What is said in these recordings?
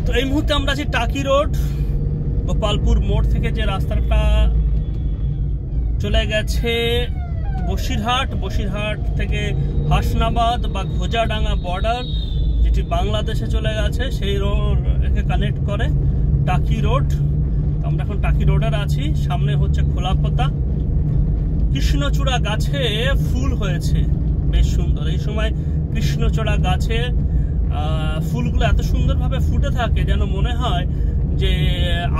তো এই মুহূর্তে আমরা আছি টাকি রোড। গোপালপুর মোড় থেকে যে রাস্তাটা চলে গেছে বসিরহাট, বসিরহাট থেকে হাসনাবাদ বা ঘোজাডাঙ্গা বর্ডার, যেটি বাংলাদেশে চলে গেছে, সেই রোড একে কানেক্ট করে টাকি রোড। আমরা এখন টাকি রোডের আছি। সামনে হচ্ছে খোলাপোতা। কৃষ্ণচূড়া গাছে ফুল হয়েছে, বেশ সুন্দর। এই সময় কৃষ্ণচূড়া গাছে ফুলগুলো এত সুন্দরভাবে ফুটে থাকে যেন মনে হয় যে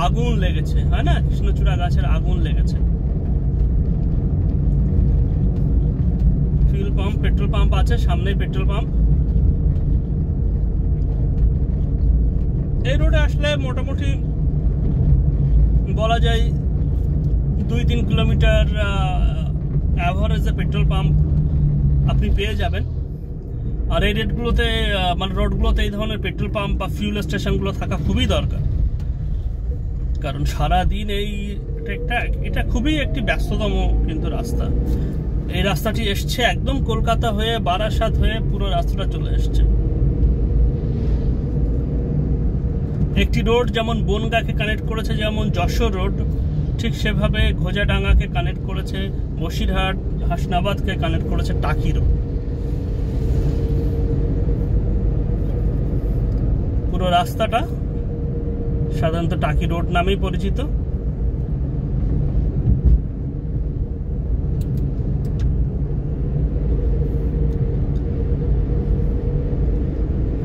আগুন লেগেছে, হয় না? কৃষ্ণচূড়া গাছের আগুন লেগেছে। ফিউল পাম্প, পেট্রোল পাম্প আছে সামনে, পেট্রোল পাম্প। এই রোডে আসলে মোটামুটি বলা যায় 2-3 কিলোমিটার অ্যাভারেজে পেট্রোল পাম্প আপনি পেয়ে যাবেন। আর এই রেটগুলোতে মানে রোডগুলোতে এই ধরনের পেট্রোল পাম্প বা ফিউল স্টেশনগুলো থাকা খুবই দরকার, কারণ সারাদিন এটা খুবই একটি ব্যস্ততম কিন্তু রাস্তা। এই রাস্তাটি এসছে একদম কলকাতা হয়ে, বারাসাত হয়ে পুরো রাস্তাটা চলে এসছে। একটি রোড যেমন বনগাঁকে কানেক্ট করেছে, যেমন যশোর রোড, ঠিক সেভাবে ঘোজাডাঙ্গাকে কানেক্ট করেছে, বসিরহাট হাসনাবাদকে কানেক্ট করেছে টাকি রোড। পুরো রাস্তাটা সাধারণত টাকি রোড নামেই পরিচিত।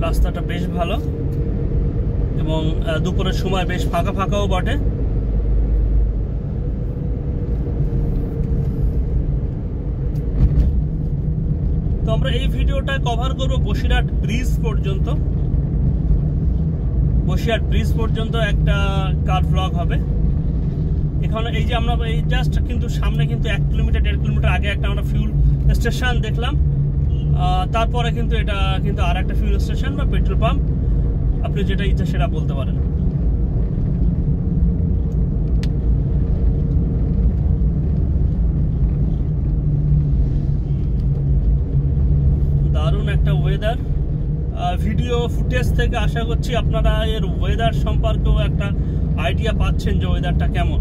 রাস্তাটা বেশ ভালো এবং দুপুরের সময় বেশ ফাঁকা ফাঁকাও বটে। তো আমরা এই ভিডিওটা কভার করব বসিরহাট ব্রিজ পর্যন্ত। বসিরহাট ব্রিজ পর্যন্ত একটা কার ব্লগ হবে। এখানে এই যে আমরা এই জাস্ট কিন্তু সামনে কিন্তু 1 কিলোমিটার 1.5 কিলোমিটার আগে একটা আমরা ফিউল স্টেশন দেখলাম। তারপরে কিন্তু এটা কিন্তু আর একটা ফিউল স্টেশন বা পেট্রোল পাম্প, আপনি যেটা ইচ্ছা সেটা বলতে পারেন। দারুণ একটা ওয়েদার। ভিডিও ফুটেজ থেকে আশা করছি আপনারা এর ওয়েদার সম্পর্কেও একটা আইডিয়া পাচ্ছেন যে ওয়েদারটা কেমন।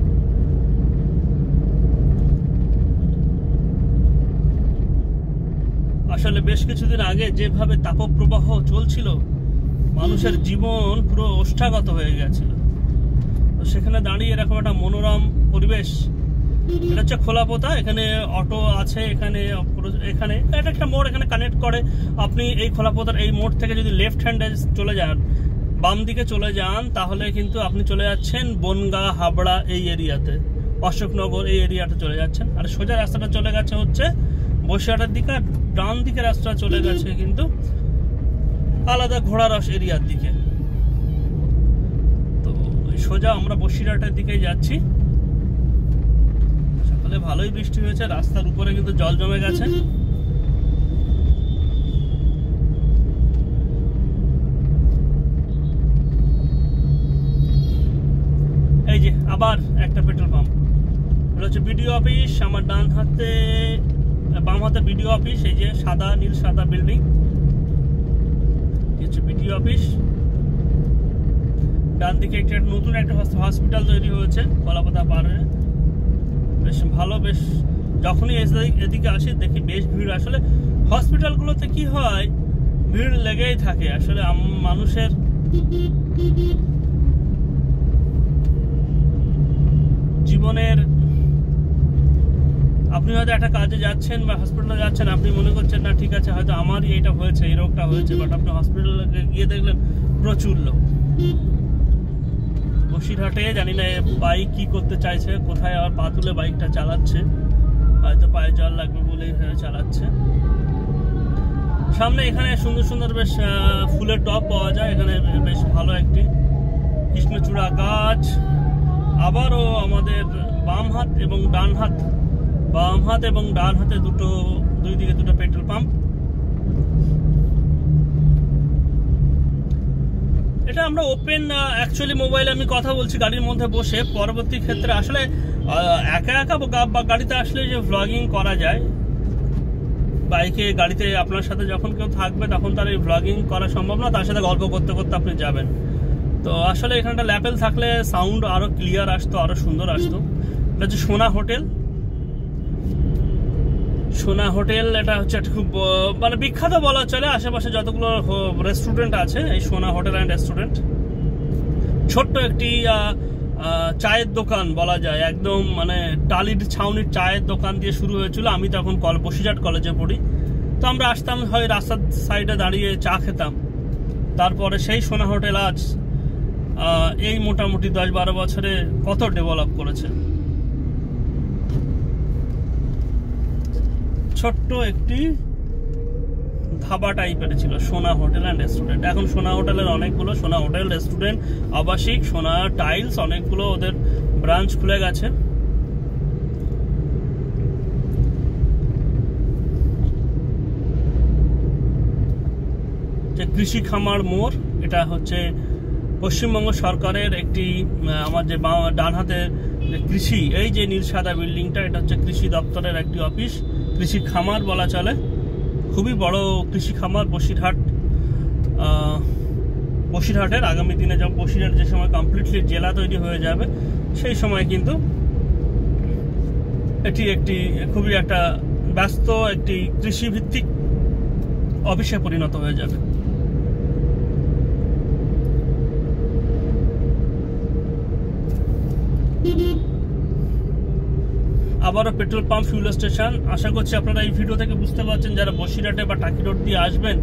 আসলে বেশ কিছুদিন আগে যেভাবে তাপপ্রবাহ চলছিল, মানুষের জীবন পুরো ওষ্ঠাগত হয়ে গেছিল। তো সেখানে দাঁড়িয়ে এরকম একটা মনোরম পরিবেশ। এটা হচ্ছে খোলাপোতা, এখানে অটো আছে, এখানে এটা একটা মোড়, এখানে কানেক্ট করে। আপনি এই খোলাপোতার এই মোড় থেকে যদি লেফট হ্যান্ডে চলে যান, বাম দিকে চলে যান, তাহলে কিন্তু আপনি চলে যাচ্ছেন বনগাঁ, হাবড়া এই এরিয়াতে, অশোকনগর এই এরিয়াতে চলে যাচ্ছেন। আর সোজা রাস্তাটা চলে গেছে হচ্ছে বসিরহাটের দিকে, ডান দিকে রাস্তা চলে গেছে কিন্তু আলাদা ঘোড়ারস এরিয়ার দিকে। তো সোজা আমরা বসিরহাটের দিকে যাচ্ছি। সকালে ভালোই বৃষ্টি হয়েছে, রাস্তার উপরে কিন্তু জল জমে গেছে। এই যে আবার একটা পেট্রোল পাম্প, এটা হচ্ছে বিডিও অফিস। আমার ডান হাতে বাম হাতে বিডিও অফিস, এই যে সাদা নীল সাদা বিল্ডিং হচ্ছে বিডিও অফিস। ডান দিকে একটা নতুন একটা হসপিটাল তৈরি হয়েছে কলাপাতা পাড়ে, বেশ ভালো। বেশ যখনই এদিকে আসি দেখি বেশ ভিড়। আসলে হসপিটালগুলোতে কি হয়, ভিড় লেগেই থাকে। আসলে মানুষের জীবনের, আপনি হয়তো একটা কাজে যাচ্ছেন বা হসপিটালে যাচ্ছেন, আপনি মনে করছেন না ঠিক আছে হয়তো আমারই এটা হয়েছে, এই রোগটা হয়েছে, বাট আপনি হসপিটালে গিয়ে দেখলেন প্রচুর লোক। বসিরহাটে জানি না বাইক কি করতে চাইছে, কোথায় আবার পা তুলে বাইকটা চালাচ্ছে, হয়তো পায়ে জল লাগবে বলেই চালাচ্ছে। সামনে এখানে সুন্দর সুন্দর বেশ ফুলের টব পাওয়া যায়, এখানে বেশ ভালো একটি কৃষ্ণচূড়া গাছ। আবারও আমাদের বাম হাত এবং ডান হাত, বাম হাত এবং ডান হাতে দুই দিকে দুটো পেট্রোল পাম্প। এটা আমরা ওপেন, অ্যাকচুয়ালি মোবাইলে আমি কথা বলছি গাড়ির মধ্যে বসে। পরবর্তী ক্ষেত্রে আসলে একা একা বা গাড়িতে আসলে যে ভ্লগিং করা যায়, বাইকে গাড়িতে আপনার সাথে যখন কেউ থাকবে তখন তার এই ভ্লগিং করা সম্ভব না, তার সাথে গল্প করতে করতে আপনি যাবেন। তো আসলে এখানটা ল্যাপেল থাকলে সাউন্ড আরো ক্লিয়ার আসতো, আরো সুন্দর আসতো। এটা হচ্ছে সোনা হোটেল। সোনা হোটেল এটা হচ্ছে খুব মানে বিখ্যাত বলা চলে, আশেপাশে যতগুলো রেস্টুরেন্ট আছে এই সোনা হোটেল অ্যান্ড রেস্টুরেন্ট। ছোট্ট একটি চায়ের দোকান বলা যায়, একদম মানে টালির ছাউনির চায়ের দোকান দিয়ে শুরু হয়েছিল। আমি তখন বসিরহাট কলেজে পড়ি, তো আমরা আসতাম, হয় রাস্তার সাইডে দাঁড়িয়ে চা খেতাম। তারপরে সেই সোনা হোটেল আজ এই মোটামুটি 10-12 বছরে কত ডেভেলপ করেছে। ছোট্ট একটি ধাবা টাইপের ছিল সোনা হোটেল অ্যান্ড রেস্টুরেন্ট। এখন সোনা হোটেলের অনেকগুলো, সোনা হোটেল রেস্টুরেন্ট, আবাসিক, সোনা টাইলস, অনেকগুলো ওদের ব্রাঞ্চ খুলে গেছে। যে কৃষি খামার মোড়, এটা হচ্ছে পশ্চিমবঙ্গ সরকারের একটি, আমার যে ডান হাতে কৃষি, এই যে নীল সাদা বিল্ডিংটা, এটা হচ্ছে কৃষি দপ্তরের একটি অফিস, কৃষি খামার বলা চলে। খুবই বড় কৃষি খামার বসিরহাটের। আগামী দিনে যখন বসিরহাট যে সময় কমপ্লিটলি জেলা তৈরি হয়ে যাবে, সেই সময় কিন্তু এটি একটি খুবই একটা ব্যস্ত একটি কৃষিভিত্তিক অফিসে পরিণত হয়ে যাবে। আবারও পেট্রোল পাম্প, ফিউল স্টেশন। আশা করছি আপনারা এই ভিডিও থেকে বুঝতে পারছেন, যারা বসিরহাটে বা টাকি রোড দিয়ে আসবেন,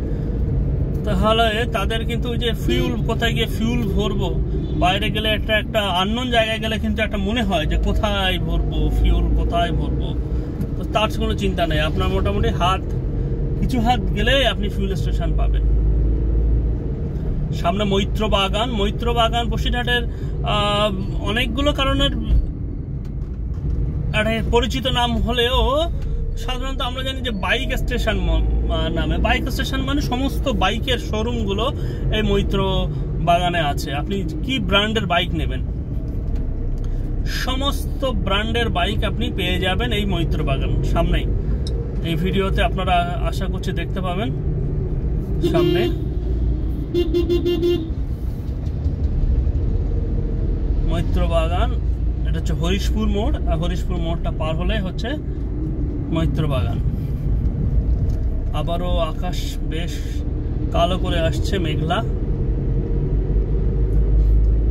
তাহলে তাদের কিন্তু ওই যে ফিউল, কোথায় গিয়ে ফিউল ভরবো, বাইরে গেলে একটা আননোন জায়গায় গেলে কিন্তু একটা মনে হয় যে কোথায় ভরবো ফিউল, কোথায় ভরবো। তো তার কোনো চিন্তা নেই, আপনার মোটামুটি কিছু হাত গেলে আপনি ফিউল স্টেশন পাবেন। সামনে মৈত্র বাগান বসিরহাটের অনেকগুলো কারণের পরিচিত নাম হলেও সাধারণত আমরা জানি যে বাইক স্টেশন নামে। বাইক স্টেশন মানে সমস্ত বাইকের শোরুম গুলো এই মৈত্র বাগানে আছে। আপনি কি ব্র্যান্ডের বাইক নেবেন, সমস্ত ব্র্যান্ডের বাইক আপনি পেয়ে যাবেন এই মৈত্র বাগান সামনেই। এই ভিডিওতে আপনারা আশা করছি দেখতে পাবেন সামনে। মৈত্র বাগান, এটা হচ্ছে হরিশপুর মোড়, আর হরিশপুর মোড়টা পার হলে হচ্ছে মৈত্র বাগান। আবারও আকাশ বেশ কালো করে আসছে, মেঘলা।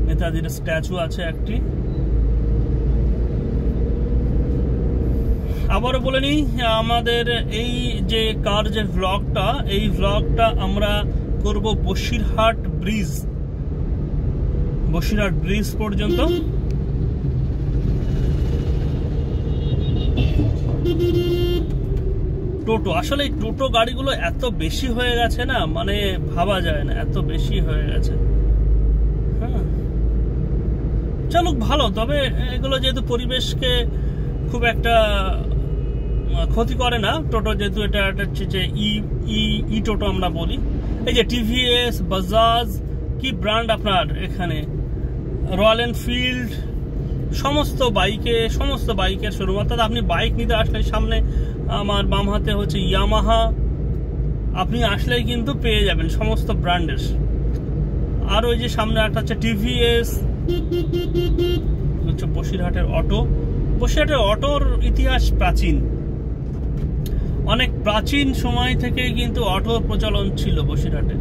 নেতাজির স্ট্যাচু আছে একটি। আবারও বলে নিই, আমাদের এই যে কার যে ভ্লগটা, এই ভ্লগটা আমরা করব বসিরহাট ব্রিজ পর্যন্ত। টোটো, আসলে এই টোটো গাড়িগুলো এত বেশি হয়ে গেছে না, মানে ভাবা যায় না, এত বেশি হয়ে গেছে। হ্যাঁ, চালুক ভালো, তবে এগুলো যেহেতু পরিবেশকে খুব একটা ক্ষতি করে না, টোটো যেহেতু এটা হচ্ছে যে ই টোটো আমরা বলি। এই যে টিভিএস, বাজাজ, কি ব্র্যান্ড আপনার এখানে, রয়্যাল এনফিল্ড, সমস্ত বাইকের শোরুম। অর্থাৎ আপনি বাইক নিতে আসলে সামনে আমার বাম হাতে হচ্ছে ইয়ামাহা, আপনি আসলেই কিন্তু পেয়ে যাবেন সমস্ত ব্র্যান্ডের। আর ওই যে সামনে একটা হচ্ছে টিভিএস, হচ্ছে বসিরহাটের অটোর ইতিহাস প্রাচীন, অনেক প্রাচীন সময় থেকে কিন্তু অটোর প্রচলন ছিল বসিরহাটে।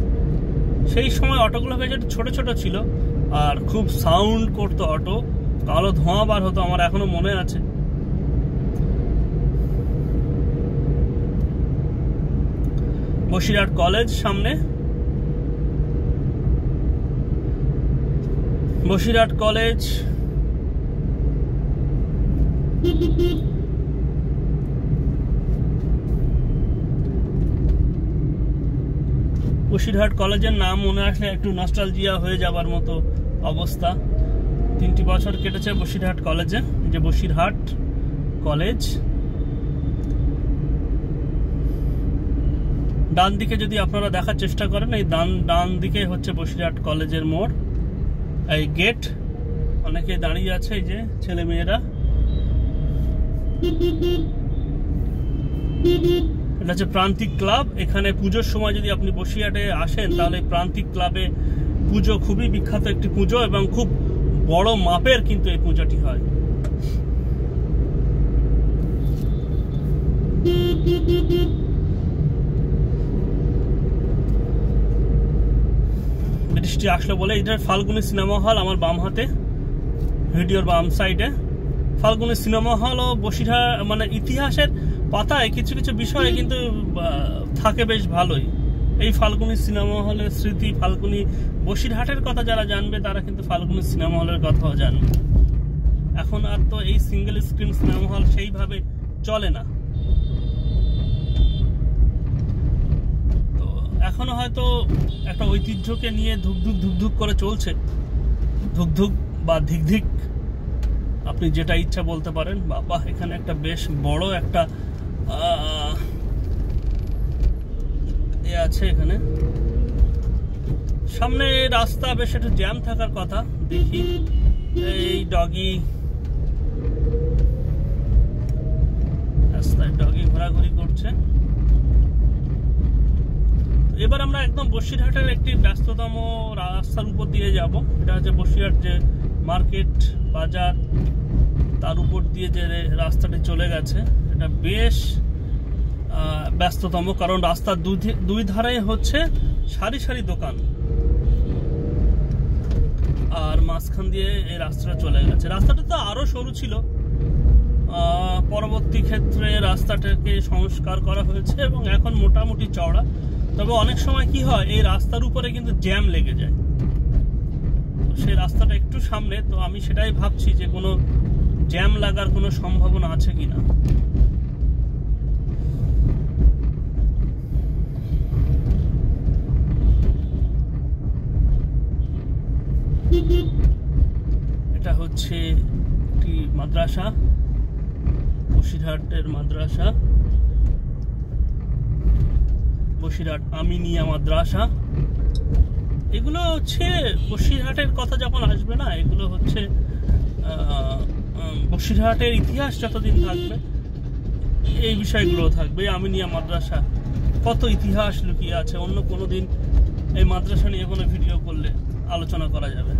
সেই সময় অটোগুলো বেশ ছোট ছোট ছিল আর খুব সাউন্ড করতো অটো, কালো ধোঁয়া বার হতো, আমার এখনো মনে আছে। বসিরহাট কলেজ সামনে, বসিরহাট কলেজ। বসিরহাট কলেজের নাম মনে আসলে একটু নস্টালজিয়া হয়ে যাবার মতো অবস্থা। 3টি বছর কেটেছে বসিরহাট কলেজে, যে বসিরহাট কলেজ। ডান দিকে যদি আপনারা দেখার চেষ্টা করেন, এই ডান দিকে হচ্ছে বসিরহাট কলেজের মোড়, এই গেট, অনেকে দাঁড়িয়ে আছে, এই যে ছেলে মেয়েরা। এটা হচ্ছে প্রান্তিক ক্লাব। এখানে পুজোর সময় যদি আপনি বসিরহাটে আসেন, তাহলে প্রান্তিক ক্লাবে পুজো, খুবই বিখ্যাত একটি পুজো এবং খুব বড় মাপের কিন্তু এই পূজাটি হয়। বৃষ্টি আসলো বলে এটা ফাল্গুনী সিনেমা হল আমার বাম হাতে, ভিডিওর বাম সাইডে। ফাল্গুনী সিনেমা হল ও বসিরহাট মানে ইতিহাসের পাতায় কিছু কিছু বিষয়ে কিন্তু থাকে বেশ ভালোই। এই ফাল্গুনী সিনেমা হলের স্মৃতি, ফাল্গুনী বসিরহাটের কথা যারা জানবে তারা কিন্তু ফাল্গুনী সিনেমা হলের কথাও জানবে। এখন আর তো এই সিঙ্গেল স্ক্রিন সিনেমা হল সেইভাবে চলে না, তো এখনো হয়তো একটা ঐতিহ্যকে নিয়ে ধুকধুক করে চলছে। ধুকধুক বা ধিকধিক, আপনি যেটা ইচ্ছা বলতে পারেন। বাবা, এখানে একটা বেশ বড় একটা আছে, এখানে সামনে রাস্তা বেশ একটু জ্যাম থাকার কথা। দেখি এই ডগি রাস্তায় ডগি ঘোরাঘুরি করছে। এবার আমরা একদম বসিরহাটের একটি ব্যস্ততম রাস্তার উপর দিয়ে যাব। এটা হচ্ছে বসিরহাট যে মার্কেট বাজার, তার উপর দিয়ে যে রাস্তাটি চলে গেছে, এটা বেশ ব্যস্ততম, কারণ রাস্তার দুই ধারে হচ্ছে সারি সারি দোকান, আর মাঝখান দিয়ে এই রাস্তাটা চলে গেছে। রাস্তাটা তো আরো সরু ছিল, পরবর্তী ক্ষেত্রে রাস্তাটাকে সংস্কার করা হয়েছে এবং এখন মোটামুটি চওড়া। তবে অনেক সময় কি হয়, এই রাস্তার উপরে কিন্তু জ্যাম লেগে যায়, সেই রাস্তাটা একটু সামনে, তো আমি সেটাই ভাবছি যে কোনো জ্যাম লাগার কোনো সম্ভাবনা আছে কিনা। এটা হচ্ছে একটি মাদ্রাসা, বসিরহাটের মাদ্রাসা, বসিরহাট আমিনিয়া মাদ্রাসা। এগুলো হচ্ছে বসিরহাটের কথা যখন আসবে না, এগুলো হচ্ছে বসিরহাটের ইতিহাস যতদিন থাকবে এই বিষয়গুলো থাকবে। আমিনিয়া মাদ্রাসা কত ইতিহাস লুকিয়ে আছে, অন্য কোনো দিন এই মাদ্রাসা নিয়ে কোনো ভিডিও করলে আলোচনা করা যাবে।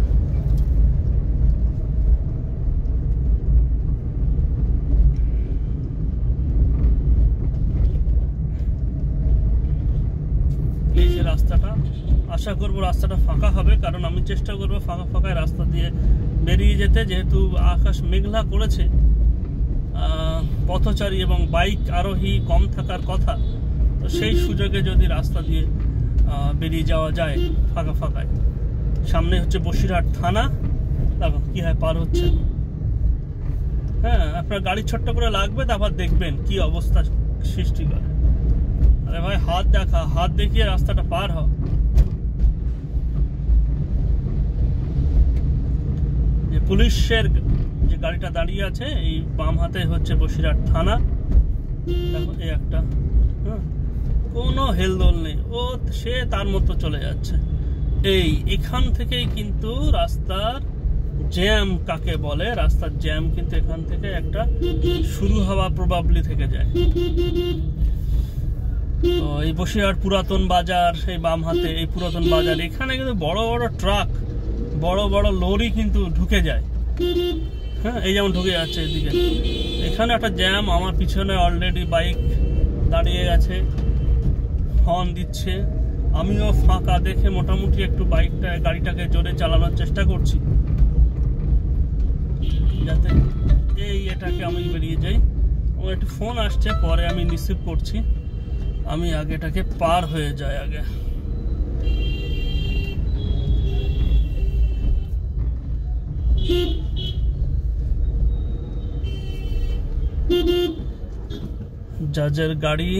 এই যে রাস্তাটা, আশা করব রাস্তাটা ফাঁকা হবে, কারণ আমি চেষ্টা করবো ফাঁকা ফাঁকায় রাস্তা দিয়ে বেরিয়ে যেতে, যেহেতু আকাশ মেঘলা করেছে, পথচারী এবং বাইক আরোহী কম থাকার কথা, তো সেই সুযোগে যদি রাস্তা দিয়ে বেরিয়ে যাওয়া যায় ফাঁকা ফাঁকায়। সামনে হচ্ছে বসিরহাট থানা, দেখো কি হয় পার হচ্ছে। হ্যাঁ, আপনার গাড়ি ছোট্ট করে লাগবে, তারপর দেখবেন কি অবস্থা সৃষ্টি করে। আরে ভাই, হাত দেখা, হাত দেখিয়ে রাস্তাটা পার হ। যে পুলিশের যে গাড়িটা দাঁড়িয়ে আছে, এই বাম হাতে হচ্ছে বসিরহাট থানা। দেখো এই একটা, কোনো হেলদোল নেই, ও সে তার মতো চলে যাচ্ছে। এখান থেকেই কিন্তু রাস্তার জ্যাম কাকে বলে, রাস্তার জ্যাম কিন্তু এখান থেকে একটা শুরু হওয়া প্রবাবলি থেকে যায়। তো এই বসিরহাট পুরাতন বাজার, এই বাম হাতে এই পুরাতন বাজার, এখানে কিন্তু বড় বড় ট্রাক, বড় বড় লরি কিন্তু ঢুকে যায়। হ্যাঁ, এই যেমন ঢুকে যাচ্ছে এদিকে। এখানে একটা জ্যাম, আমার পিছনে অলরেডি বাইক দাঁড়িয়ে গেছে, হর্ন দিচ্ছে। আমিও ফাঁকা দেখে মোটামুটি একটু গাড়িটাকে জোরে চালানোর চেষ্টা করছি, যাতে এটাকে আমি বেরিয়ে যাই। আমার একটু ফোন আসছে, পরে আমি রিসিভ করছি। আমি আগে এটাকে পার হয়ে যাই আগে। জাজের গাড়ি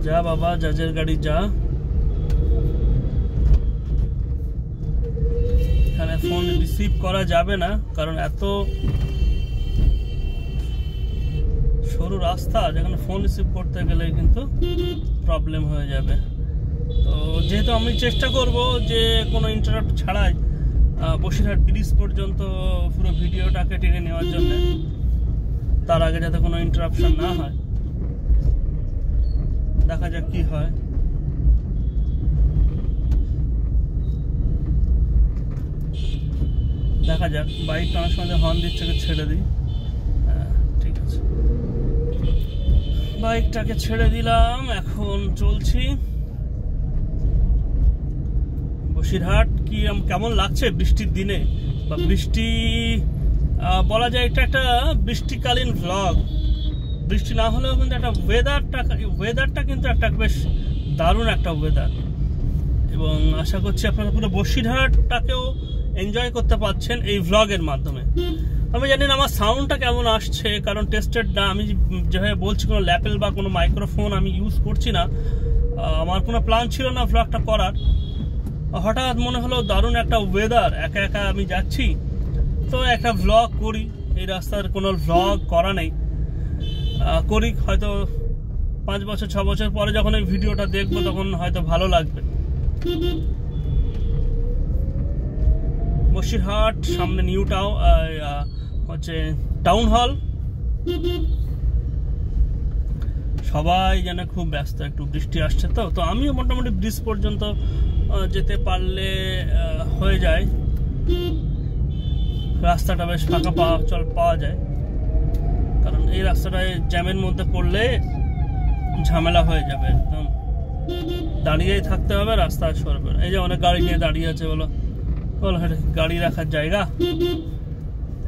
যা বাবা, জাজের গাড়ি যা। এখানে ফোন রিসিভ করা যাবে না, কারণ এত সরু রাস্তা, যেখানে ফোন রিসিভ করতে গেলে কিন্তু প্রবলেম হয়ে যাবে। তো যেহেতু আমি চেষ্টা করব যে কোনো ইন্টারাপ্ট ছাড়াই বসিরহাট ব্রিজ পর্যন্ত পুরো ভিডিওটাকে টেনে নেওয়ার জন্য, তার আগে যাতে কোনো ইন্টারাপশন না হয়। দেখা যাক কি হয়। দেখা যাক। বাইক টানার সময় হর্ন দিচ্ছে, ছেড়ে দিই। হ্যাঁ ঠিক আছে, বাইকটাকে ছেড়ে দিলাম, এখন চলছি বসিরহাট। কি কেমন লাগছে বৃষ্টির দিনে, বা বৃষ্টি বলা যায় এটা একটা বৃষ্টিকালীন ভ্লগ। বৃষ্টি না হলেও কিন্তু একটা ওয়েদারটা কিন্তু একটা বেশ দারুণ একটা ওয়েদার, এবং আশা করছি আপনারা পুরো বসিরহাটটাকেও এনজয় করতে পারছেন এই ভ্লগের মাধ্যমে। আমি জানি না আমার সাউন্ডটা কেমন আসছে, কারণ টেস্টেড না। আমি যেভাবে বলছি কোনো ল্যাপেল বা কোনো মাইক্রোফোন আমি ইউজ করছি না। আমার কোনো প্ল্যান ছিল না ভ্লগটা করার, হঠাৎ মনে হলো দারুণ একটা ওয়েদার, একা একা আমি যাচ্ছি, তো একটা ভ্লগ করি। এই রাস্তার কোনো ভ্লগ করা নেই, করি। হয়তো 5 বছর 6 বছর পরে যখন এই ভিডিওটা দেখবো তখন হয়তো ভালো লাগবে। বসিরহাট, সামনে নিউ টাউন হচ্ছে টাউন হল। সবাই যেন খুব ব্যস্ত, একটু বৃষ্টি আসছে তো আমিও মোটামুটি ব্রিজ পর্যন্ত যেতে পারলে হয়ে যায়। রাস্তাটা বেশ ফাঁকা পাওয়া যায়, কারণ এই রাস্তাটায় জ্যামের মধ্যে পড়লে ঝামেলা হয়ে যাবে, একদম দাঁড়িয়েই থাকতে হবে, রাস্তা সরবে। এই যে অনেক গাড়ি নিয়ে দাঁড়িয়ে আছে, বলো গাড়ি রাখার জায়গা?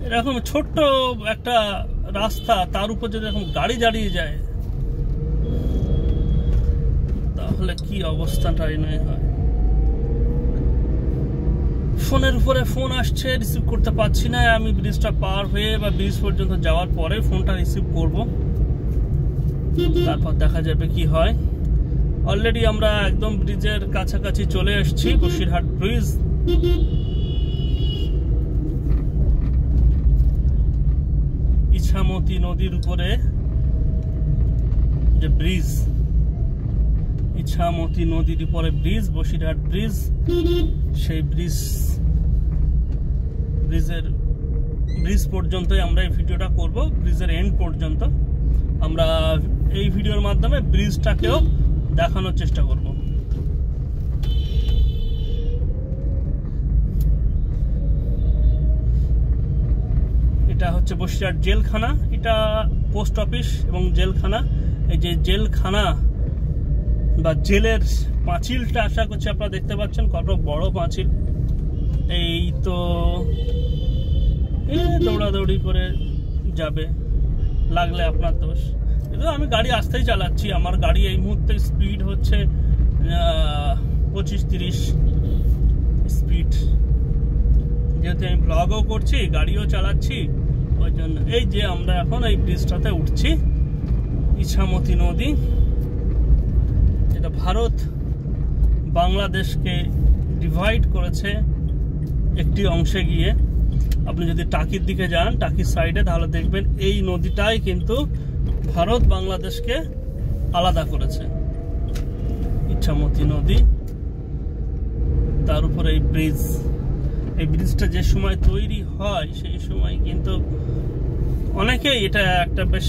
এরকম ছোট্ট একটা রাস্তা, তার উপর যদি এরকম গাড়ি দাঁড়িয়ে যায় তাহলে কি অবস্থাটাই নয় হয়। ফোনের উপরে ফোন আসছে, রিসিভ করতে পারছি না। আমি ব্রিজটা পার হয়ে বা ব্রিজ পর্যন্ত যাওয়ার পরে ফোনটা রিসিভ করব, তারপর দেখা যাবে কি হয়। অলরেডি আমরা একদম ব্রিজের কাছাকাছি চলে এসেছি, বসিরহাট ব্রিজ। ইছামতি নদীর উপরে যে ব্রিজ, ইছামতি নদীর উপরে ব্রিজ, বসিরহাট ব্রিজ। সেই ব্রিজ পর্যন্তই আমরা এই ভিডিওটা করব, ব্রিজের এন্ড পর্যন্ত। আমরা এই ভিডিওর মাধ্যমে ব্রিজটাকেও দেখানোর চেষ্টা করব। এটা হচ্ছে বসিরহাট জেলখানা, এটা পোস্ট অফিস এবং জেলখানা। এই যে জেলখানা বা জেলের পাঁচিলটা আশা করছি আপনারা দেখতে পাচ্ছেন, কত বড় পাঁচিল। এই তো দৌড়াদৌড়ি করে যাবে, লাগলে আপনার দোষ। কিন্তু আমি গাড়ি আস্তেই চালাচ্ছি, আমার গাড়ি এই মুহূর্তে স্পিড হচ্ছে 25-30 স্পিড। যেহেতু আমি ব্লগও করছি, গাড়িও চালাচ্ছি, ওই জন্য। এই যে আমরা এখন এই ব্রিজটাতে উঠছি, ইছামতি নদী, যেটা ভারত বাংলাদেশকে ডিভাইড করেছে একটি অংশে গিয়ে। আপনি যদি টাকির দিকে যান, টাকির সাইডে, তাহলে দেখবেন এই নদীটাই কিন্তু ভারত বাংলাদেশকে আলাদা করেছে। ইছামতি নদী, তার উপরে এই ব্রিজ। এই ব্রিজটা যে সময় তৈরি হয় সেই সময় কিন্তু অনেকেই এটা একটা বেশ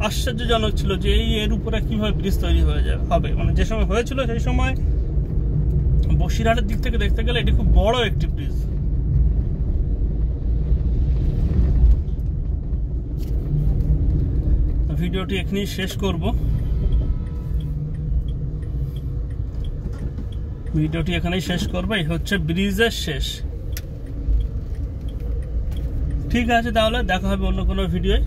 আশ্চর্যজনক ছিল যে এর উপরে কিভাবে ব্রিজ তৈরি হবে। মানে যে সময় হয়েছিল সেই সময় বসিরহাটের দিক থেকে দেখতে গেলে এটি খুব বড় একটি ব্রিজ। ভিডিওটি এখানেই শেষ করব। এই হচ্ছে ব্রিজের শেষ। ঠিক আছে, তাহলে দেখা হবে অন্য কোনো ভিডিওয়।